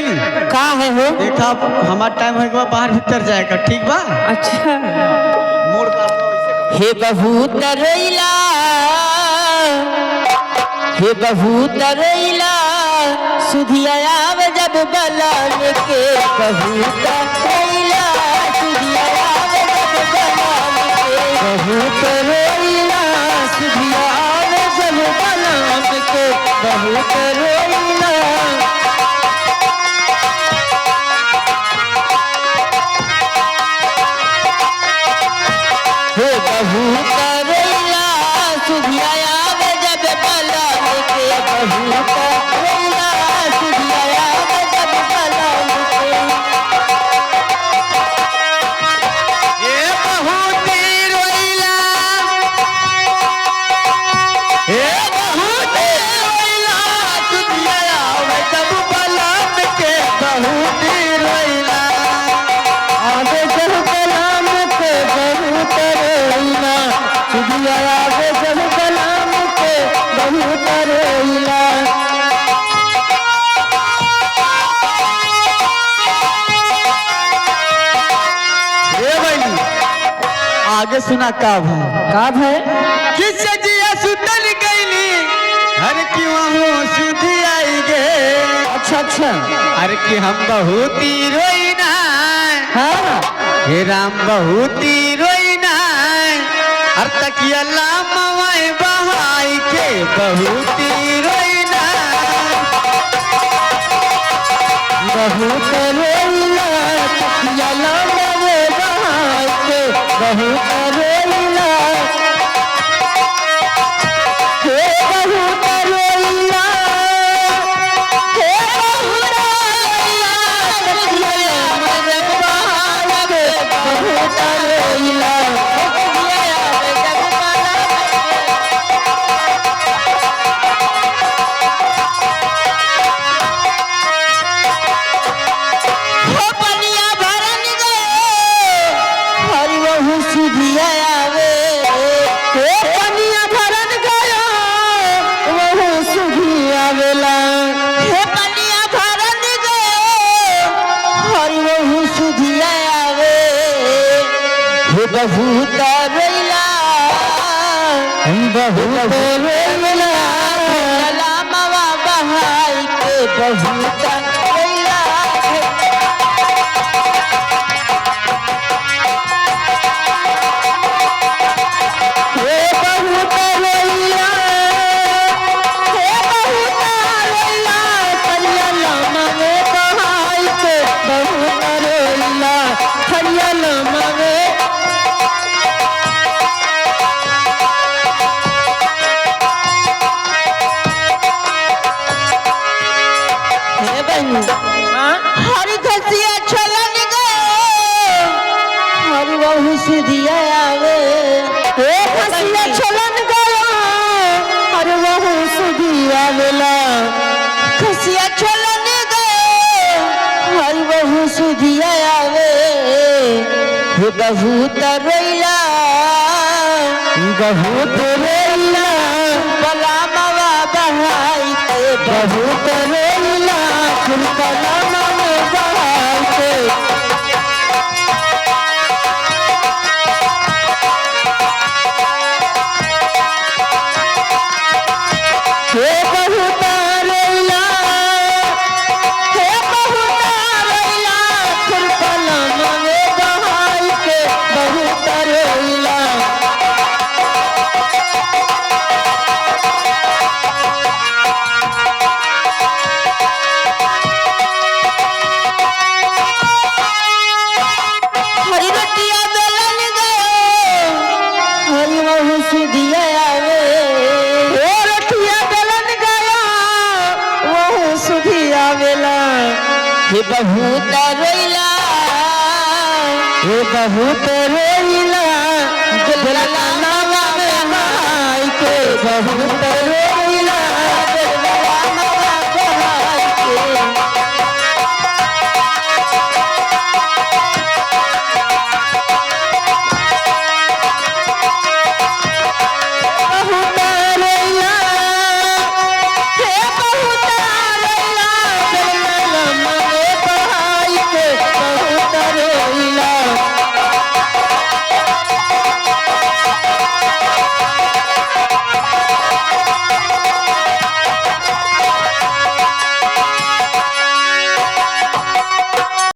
बनी का है हो? देखा हमारा टाइम है बाहर भीतर जाएगा, ठीक बा? अच्छा मोड़ का हे बहुतरैला, हे बहुतरैला, सुधिया आवे जब बलान के। बहुतरैला, सुधिया आवे जब बलान के। बहुतरैला, सुधिया आवे जब बलान के। बहुतरैला हे बहुतरैला, सुधिया आवे जब बलान के। बहुतरैला, सुधिया आवे जब बलान के। ये बहुती रोइला, ये बहुती रोइला, सुधिया आवे जब बलान के। बहुती रोइला आवे जब बलान के। बहुतरैला, सुधिया आवे जब बलान के। बहुतरैला ये बनी आगे सुना का भाई का है? किस जिया सुतल गईली हर क्यों हो सुधी आई गे। अच्छा अच्छा अरे कि हम बहुती रोइना, हाँ हे राम बहुती रोइना। हर तकिया लामवाए बहाई के बहुती रोइना। बहुतरैला, तकिया लामवे बहाई के। बहुतरैला हे बहुतरैला, हे बहुतरैला, तकिया लामवे बहाई के। बहुतरैला हो पनिया भरन गए, हरि बहु सुधिया आवे। हो पनिया भरन गया, बहु सुधिया आवेला। हे पनिया भरन गए, हरि बहु सुधिया आवे। हे बहुतरैला, बहुतरैला, लामवा बहाई के। बहुतरैला हे बहुतरैला, हे बहुतरैला, करिया लामवे बहाई के। बहुतरैला, करिया लामवे हे बहनी हरि खसिया छलन गए, हरि बहु सुधिया आवे। हे खसिया छलन गया, हरि बहु सुधिया आवेला। खसिया छलन गए, हरि बहु सुधिया आवे। हे बहुतरैला, बहुतरैला, बलामवा बहाई के। बहुतरैला, बलामवा बहाई के। हे बहुतरैला, हे बहुतरैला, बलामवा बहाई के। बहुतरैला हरि रतिया बेलन गए, हरि बहु सुधिया आवे। हे रतिया बेलन गया, बहु सुधिया आवेला। हे बहुतरैला, हे बहुतरैला, दिल लामवा बहाई के। बहुतरैला